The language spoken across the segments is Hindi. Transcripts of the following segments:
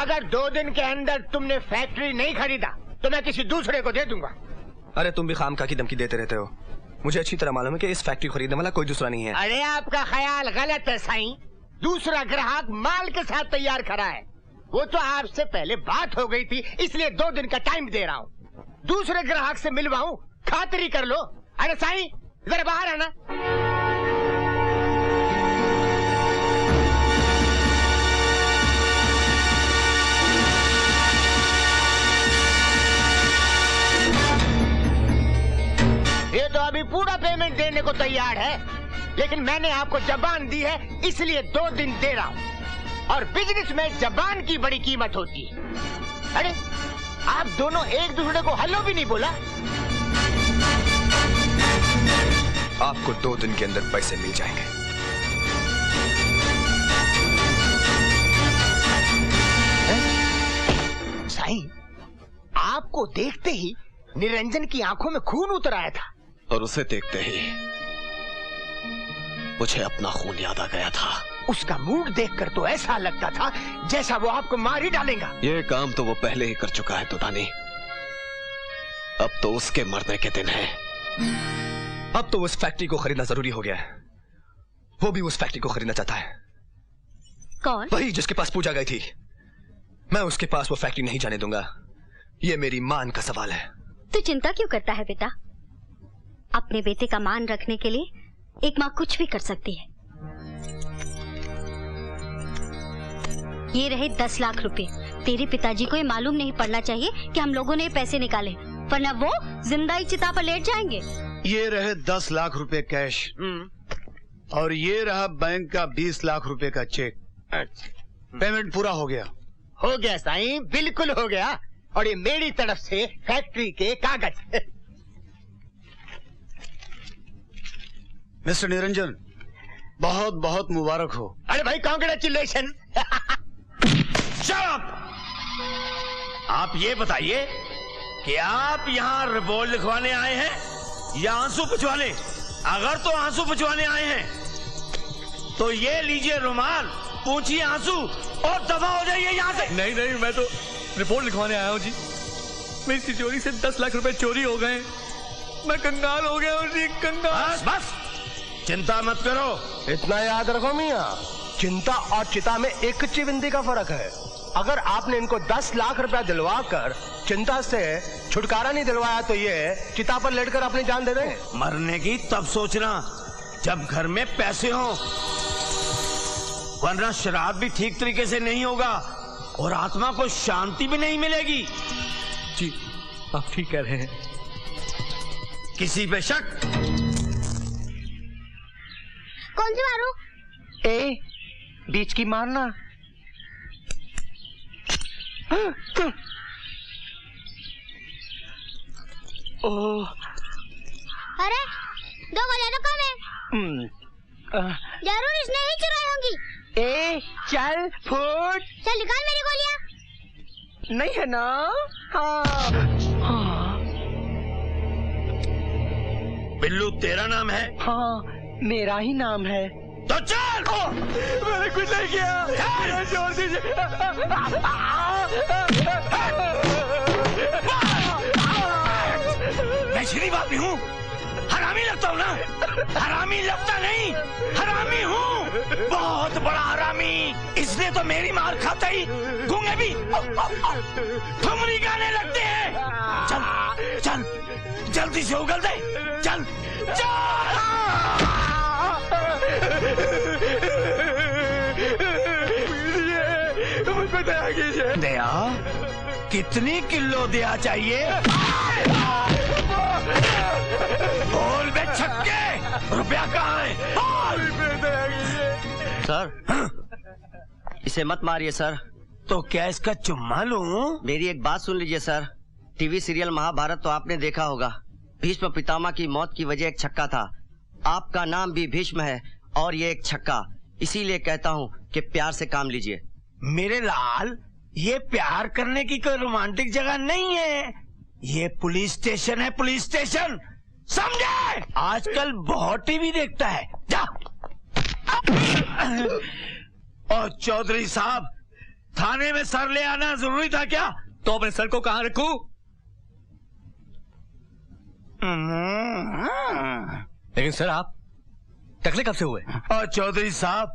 अगर 2 दिन के अंदर तुमने फैक्ट्री नहीं खरीदा तो मैं किसी दूसरे को दे दूंगा। अरे तुम भी खामखा की धमकी देते रहते हो। मुझे अच्छी तरह मालूम है कि इस फैक्ट्री खरीदने वाला कोई दूसरा नहीं है। अरे आपका ख्याल गलत है साईं। दूसरा ग्राहक माल के साथ तैयार खड़ा है। वो तो आपसे पहले बात हो गई थी, इसलिए 2 दिन का टाइम दे रहा हूँ। दूसरे ग्राहक से मिलवाऊं, खातिरी कर लो। अरे साईं जरा बाहर आना। ये तो अभी पूरा पेमेंट देने को तैयार है, लेकिन मैंने आपको जबान दी है इसलिए 2 दिन दे रहा हूँ। और बिजनेस में जबान की बड़ी कीमत होती है। अरे आप दोनों एक दूसरे को हेलो भी नहीं बोला। आपको 2 दिन के अंदर पैसे मिल जाएंगे। साईं, आपको देखते ही निरंजन की आंखों में खून उतर आया था। और उसे देखते ही मुझे अपना खून याद आ गया था। उसका मूड देखकर तो ऐसा लगता था जैसा वो आपको मार ही डालेगा। ये काम तो वो पहले ही कर चुका है दुदानी। अब तो उसके मरने के दिन है। अब तो उस फैक्ट्री को खरीदना जरूरी हो गया है। वो भी उस फैक्ट्री को खरीदना चाहता है। कौन? वही जिसके पास पूजा गई थी। मैं उसके पास वो फैक्ट्री नहीं जाने दूंगा। ये मेरी मान का सवाल है। तू चिंता क्यों करता है बेटा? अपने बेटे का मान रखने के लिए एक माँ कुछ भी कर सकती है। ये रहे 10 लाख रुपए। तेरे पिताजी को ये मालूम नहीं पड़ना चाहिए कि हम लोगों ने ये पैसे निकाले, वरना वो जिंदा ही चिता पर लेट जाएंगे। ये रहे 10 लाख रुपए कैश और ये रहा बैंक का 20 लाख रुपए का चेक। पेमेंट पूरा हो गया। हो गया साईं, बिल्कुल हो गया। और ये मेरी तरफ से फैक्ट्री के कागज। मिस्टर निरंजन, बहुत बहुत मुबारक हो। अरे भाई कांग्रेचुलेशन। आप ये बताइए कि आप यहाँ रिपोर्ट लिखवाने आए हैं या आंसू पुछवाने? अगर तो आंसू पुछवाने आए हैं तो ये लीजिए रुमाल, पूछिए आंसू और दफा हो जाइए यहाँ से। नहीं नहीं, मैं तो रिपोर्ट लिखवाने आया हूँ जी। मेरी तिजोरी से 10 लाख रुपए चोरी हो गए। मैं कंगाल हो गया हूँ जी, कंगाल। बस बस, चिंता मत करो। इतना याद रखो मियाँ, चिंता और चिता में एक चिविंदी का फर्क है। अगर आपने इनको 10 लाख रुपया दिलवा कर चिंता से छुटकारा नहीं दिलवाया तो ये चिता पर लेटकर अपनी जान दे दें। मरने की तब सोचना जब घर में पैसे हो, वरना श्राद्ध भी ठीक तरीके से नहीं होगा और आत्मा को शांति भी नहीं मिलेगी। जी आप ठीक कह रहे हैं। किसी पे शक? कौन सी मारो? ए, बीच की मारना। ओह, अरे 2 गोलियां तो कम है। जरूर इसने ही चुराई होंगी। ए, चल फुट। चल निकाल मेरी गोलियां। नहीं है ना? हाँ। बिल्लू तेरा नाम है? हाँ, मेरा ही नाम है। तो चल। मैंने कुछ नहीं किया। छोड़ दीजिए। मैं शरीफ आदमी हूँ, हरामी लगता हूँ ना? हरामी लगता नहीं, हरामी हूँ, बहुत बड़ा हरामी। इसने तो मेरी मार खाता ही गूंगे भी ठुमरी गाने लगते हैं। चल चल जल्दी से उगल दे। चल चल। दया कितनी किलो दिया चाहिए? बोल बे छक्के, रुपया कहाँ है? सर इसे मत मारिए सर। तो क्या इसका चुम्मा लूं? मेरी एक बात सुन लीजिए सर। टीवी सीरियल महाभारत तो आपने देखा होगा। भीष्म पितामह की मौत की वजह एक छक्का था। आपका नाम भी भीष्म है और ये एक छक्का। इसीलिए कहता हूँ कि प्यार से काम लीजिए। मेरे लाल, ये प्यार करने की कोई रोमांटिक जगह नहीं है। ये पुलिस स्टेशन है, पुलिस स्टेशन, समझे? आजकल बहुत टीवी देखता है। जा। और चौधरी साहब, थाने में सर ले आना जरूरी था क्या? तो अपने सर को कहाँ रखूं? लेकिन सर आप टकले कब से हुए? और चौधरी साहब,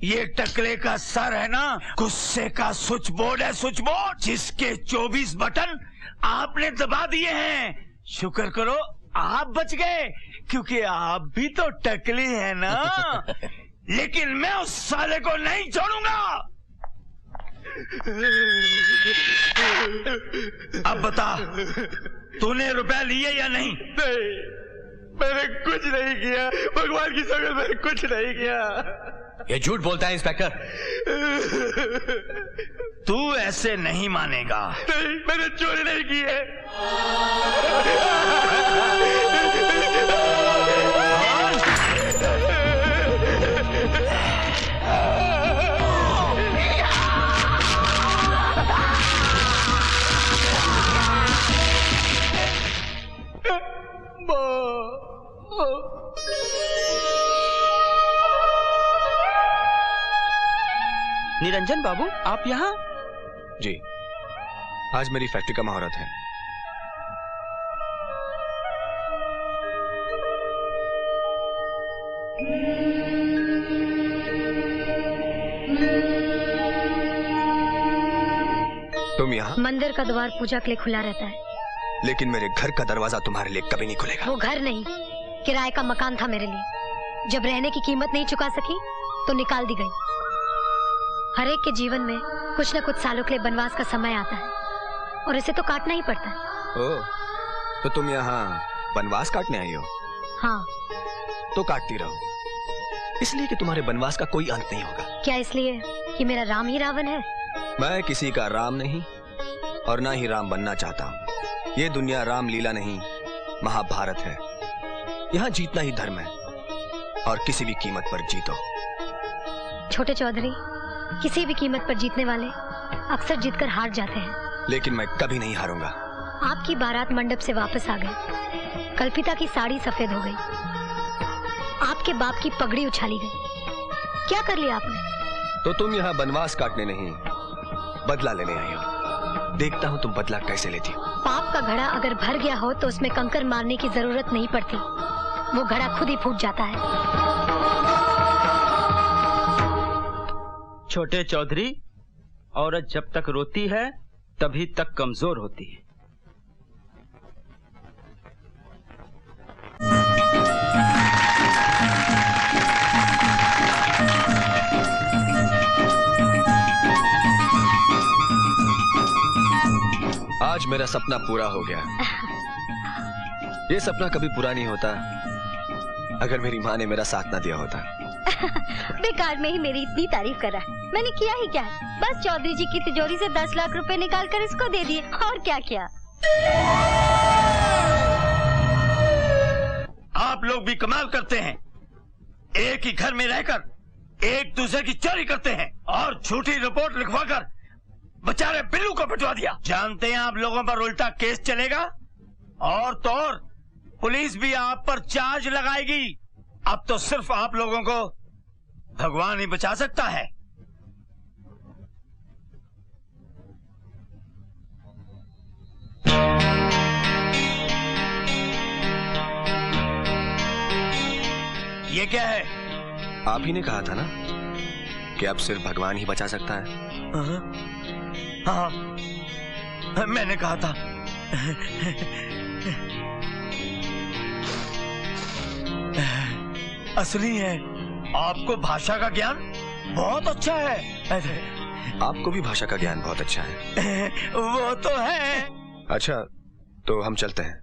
ये टकले का सर है ना, गुस्से का स्विच बोर्ड है, स्विच बोर्ड, जिसके 24 बटन आपने दबा दिए हैं। शुक्र करो आप बच गए, क्योंकि आप भी तो टकले हैं ना। लेकिन मैं उस साले को नहीं छोड़ूंगा। अब बता, तूने रुपया लिए या नहीं? नहीं, मैंने कुछ नहीं किया, भगवान की कसम, मैंने कुछ नहीं किया। ये झूठ बोलता है इंस्पेक्टर। तू ऐसे नहीं मानेगा। नहीं, मैंने चोरी नहीं की है। निरंजन बाबू, आप यहाँ? जी, आज मेरी फैक्ट्री का मुहूर्त है। तुम यहाँ? मंदिर का द्वार पूजा के लिए खुला रहता है, लेकिन मेरे घर का दरवाजा तुम्हारे लिए कभी नहीं खुलेगा। वो घर नहीं, किराए का मकान था मेरे लिए। जब रहने की कीमत नहीं चुका सकी तो निकाल दी गई। हर एक के जीवन में कुछ न कुछ सालों के लिए बनवास का समय आता है, और इसे तो काटना ही पड़ता है। ओह, तो तुम यहाँ बनवास काटने आई हो? हाँ। तो काटती रहो, इसलिए कि तुम्हारे बनवास का कोई अंत नहीं होगा। क्या इसलिए कि मेरा राम ही रावण है? मैं किसी का राम नहीं और ना ही राम बनना चाहता हूँ। ये दुनिया राम लीला नहीं, महाभारत है। यहाँ जीतना ही धर्म है, और किसी भी कीमत पर जीतो। छोटे चौधरी, किसी भी कीमत पर जीतने वाले अक्सर जीतकर हार जाते हैं। लेकिन मैं कभी नहीं हारूंगा। आपकी बारात मंडप से वापस आ गई। कल्पिता की साड़ी सफेद हो गई। आपके बाप की पगड़ी उछाली गई। क्या कर लिया आपने? तो तुम यहाँ बनवास काटने नहीं, बदला लेने आई हो। देखता हूँ तुम बदला कैसे लेती हो। पाप का घड़ा अगर भर गया हो तो उसमें कंकर मारने की जरूरत नहीं पड़ती, वो घड़ा खुद ही फूट जाता है। छोटे चौधरी, औरत जब तक रोती है तभी तक कमजोर होती है। आज मेरा सपना पूरा हो गया। ये सपना कभी पूरा नहीं होता अगर मेरी माँ ने मेरा साथ ना दिया होता। बेकार में ही मेरी इतनी तारीफ कर रहा है। मैंने किया ही क्या? बस चौधरी जी की तिजोरी से 10 लाख रुपए निकाल कर इसको दे दिए, और क्या किया। आप लोग भी कमाल करते हैं। एक ही घर में रहकर एक दूसरे की चोरी करते हैं, और झूठी रिपोर्ट लिखवाकर बेचारे बिल्लू को पिटवा दिया। जानते हैं आप लोगों पर उल्टा केस चलेगा, और तो और पुलिस भी आप पर चार्ज लगाएगी। अब तो सिर्फ आप लोगों को भगवान ही बचा सकता है। ये क्या है? आप ही ने कहा था ना कि अब सिर्फ भगवान ही बचा सकता है। हाँ, मैंने कहा था। असली है। आपको भाषा का ज्ञान बहुत अच्छा है। आपको भी भाषा का ज्ञान बहुत अच्छा है। वो तो है। अच्छा, तो हम चलते हैं।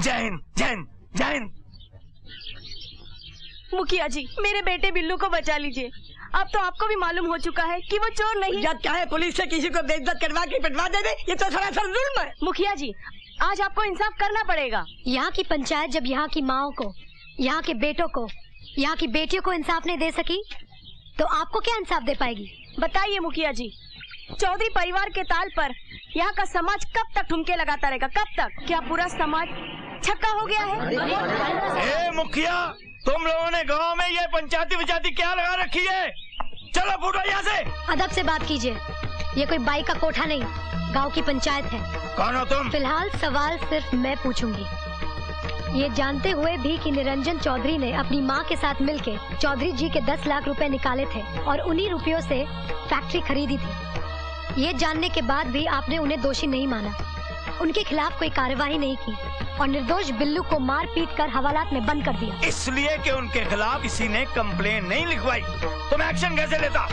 जय हिंद, जय हिंद, जय हिंद। मुखिया जी, मेरे बेटे बिल्लू को बचा लीजिए। अब तो आपको भी मालूम हो चुका है कि वो चोर नहीं। जब चाहे पुलिस से किसी को बेइज्जत करवा के पिटवा दे दे, ये तो सरासर जुल्म है। मुखिया जी, आज आपको इंसाफ करना पड़ेगा। यहाँ की पंचायत जब यहाँ की माओ को, यहाँ के बेटों को, यहाँ की बेटियों को इंसाफ नहीं दे सकी, तो आपको क्या इंसाफ दे पाएगी? बताइए मुखिया जी, चौधरी परिवार के ताल पर यहाँ का समाज कब तक ठुमके लगाता रहेगा? कब तक? क्या पूरा समाज छक्का हो गया है? ए मुखिया, तुम लोगों ने गांव में ये पंचायती विचायती क्या लगा रखी है? चलो फूटो यहाँ से। अदब से बात कीजिए। ये कोई बाई का कोठा नहीं, गांव की पंचायत है। कौन हो तुम? फिलहाल सवाल सिर्फ मैं पूछूंगी, ये जानते हुए भी कि निरंजन चौधरी ने अपनी माँ के साथ मिलके चौधरी जी के 10 लाख रुपए निकाले थे और उन्हीं रुपयों से फैक्ट्री खरीदी थी। ये जानने के बाद भी आपने उन्हें दोषी नहीं माना, उनके खिलाफ कोई कार्यवाही नहीं की और निर्दोष बिल्लू को मार पीट कर हवालात में बंद कर दिया। इसलिए कि उनके खिलाफ किसी ने कंप्लेन नहीं लिखवाई, तो मैं एक्शन कैसे लेता?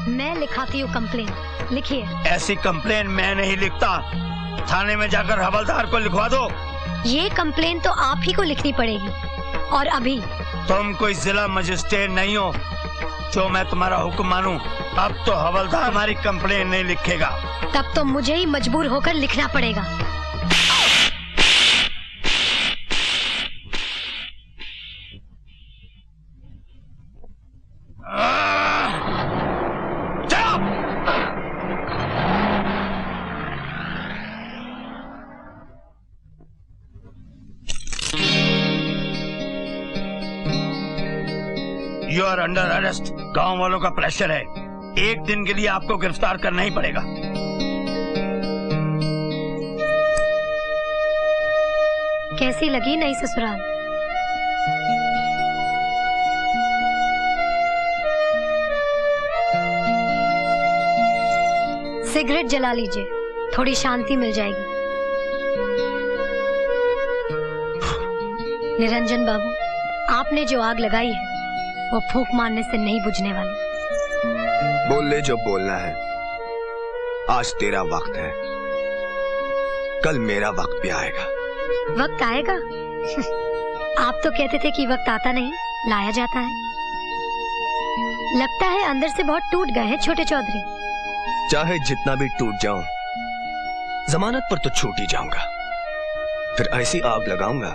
मैं लिखाती हूँ कंप्लेन, लिखिए। ऐसी कंप्लेन मैं नहीं लिखता, थाने में जाकर हवलदार को लिखवा दो। ये कंप्लेन तो आप ही को लिखनी पड़ेगी, और अभी। तुम कोई जिला मजिस्ट्रेट नहीं हो जो मैं तुम्हारा हुक्म मानूं। अब तो हवलदार हमारी कंप्लेन नहीं लिखेगा। तब तो मुझे ही मजबूर होकर लिखना पड़ेगा। You are under arrest. गांव वालों का प्रेशर है, एक दिन के लिए आपको गिरफ्तार करना ही पड़ेगा। कैसी लगी नई ससुराल? सिगरेट जला लीजिए, थोड़ी शांति मिल जाएगी। निरंजन बाबू, आपने जो आग लगाई है वो फूंक मारने से नहीं बुझने वाली। बोल ले जो बोलना है। आज तेरा वक्त है, कल मेरा वक्त भी आएगा। वक्त आएगा? आप तो कहते थे कि वक्त आता नहीं, लाया जाता है। लगता है अंदर से बहुत टूट गए हैं छोटे चौधरी। चाहे जितना भी टूट जाऊं, जमानत पर तो छूट ही जाऊंगा। फिर ऐसी आग लगाऊंगा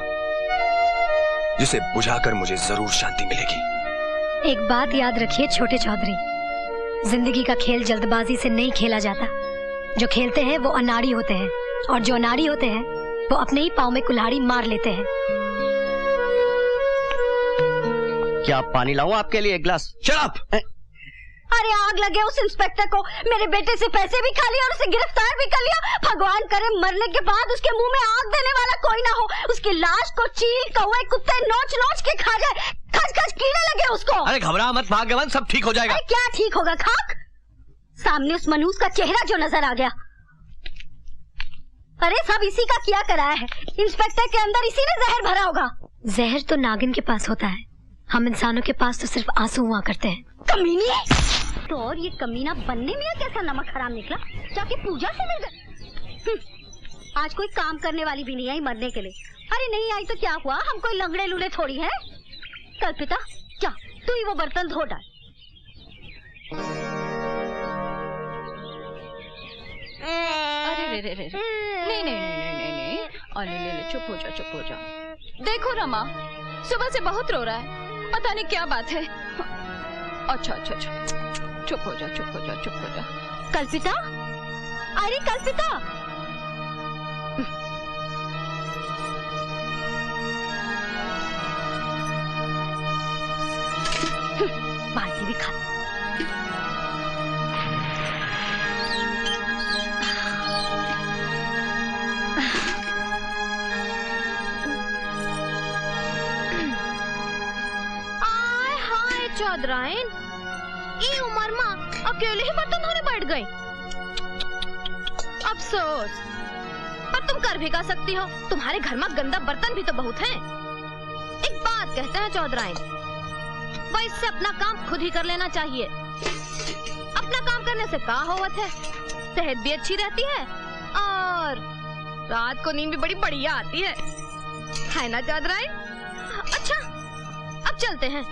जिसे बुझाकर मुझे जरूर शांति मिलेगी। एक बात याद रखिए छोटे चौधरी, जिंदगी का खेल जल्दबाजी से नहीं खेला जाता। जो खेलते हैं वो अनाड़ी होते हैं, और जो अनाड़ी होते हैं वो अपने ही पाँव में कुल्हाड़ी मार लेते हैं। क्या पानी लाऊं आपके लिए एक गिलास? शराब। अरे आग लगे उस इंस्पेक्टर को, मेरे बेटे से पैसे भी खा लिए और उसे गिरफ्तार भी कर लिया। भगवान करे मरने के बाद उसके मुंह में आग देने वाला कोई ना हो, उसकी लाश को चील कौवे कुत्ते नोच नोच के खा जाए, खच खच कीड़े लगे उसको। अरे घबरा मत भाग्यवान, सब ठीक हो जाएगा। अरे क्या ठीक होगा खाक? सामने उस मनूस का चेहरा जो नजर आ गया। अरे सब इसी का किया कराया है, इंस्पेक्टर के अंदर इसी ने जहर भरा होगा। जहर तो नागिन के पास होता है, हम इंसानों के पास तो सिर्फ आंसू हुआ करते हैं। कमीनी तो, और ये कमीना बनने में कैसा नमक हराम निकला, जाके पूजा से मिल गए। आज कोई काम करने वाली भी नहीं आई मरने के लिए। अरे नहीं आई तो क्या हुआ, हम कोई लंगड़े लूले थोड़ी है। कल्पिता जा, तू ही वो बर्तन धो डाल। अरे रे रे रे, नहीं नहीं नहीं नहीं नहीं, अरे ले ले, चुप हो जा चुप हो जा। देखो रमा, सुबह से बहुत रो रहा है, पता नहीं क्या बात है। अच्छा अच्छा अच्छा, चुप हो जा चुप हो जा चुप हो जा। कल्पिता, अरे कल्पिता, बाल्टी भी खा। चौधराइन, ई उम्र में अकेले ही बर्तन धोने बैठ गए। अफसोस, पर तुम कर भी का सकती हो, तुम्हारे घर में गंदा बर्तन भी तो बहुत हैं। एक बात कहते हैं चौधराइन, वैसे अपना काम खुद ही कर लेना चाहिए। अपना काम करने से क्या होवत है, सेहत भी अच्छी रहती है और रात को नींद भी बड़ी बढ़िया आती है ना चौधराइन? अच्छा, अब चलते हैं।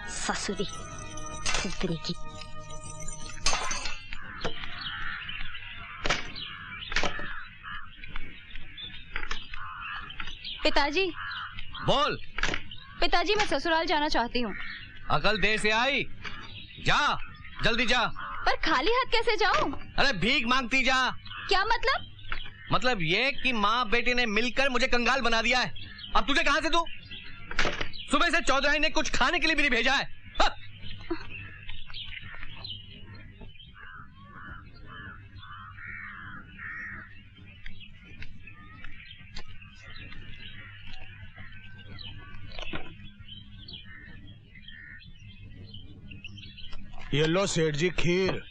ससुरी फुदरी की। पिताजी। बोल। पिताजी, मैं ससुराल जाना चाहती हूँ। अकल देर से आई, जा जल्दी जा। पर खाली हाथ कैसे जाऊँ? अरे भीख मांगती जा। क्या मतलब? मतलब ये कि माँ बेटे ने मिलकर मुझे कंगाल बना दिया है। अब तुझे कहाँ से दूं? सुबह से चौधराई ने कुछ खाने के लिए भी नहीं भेजा है। ये लो सेठ जी खीर।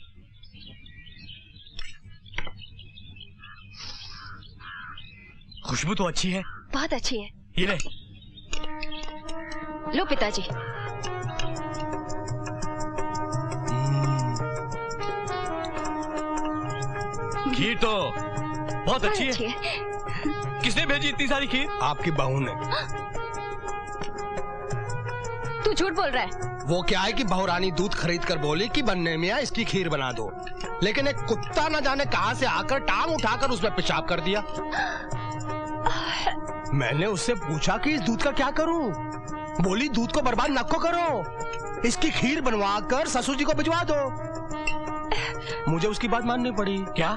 खुशबू तो अच्छी है। बहुत अच्छी है। ये ले। लो पिताजी। खीर तो बहुत अच्छी है। किसने भेजी इतनी सारी खीर? आपकी बहू ने। तू झूठ बोल रहा है। वो क्या है कि बहुरानी दूध खरीद कर बोली कि बनने में इसकी खीर बना दो, लेकिन एक कुत्ता न जाने कहां से आकर टांग उठाकर उसमें पेशाब कर दिया। मैंने उससे पूछा कि इस दूध का क्या करूं? बोली दूध को बर्बाद न करो, इसकी खीर बनवा कर ससुर जी को भिजवा दो। मुझे उसकी बात माननी पड़ी। क्या?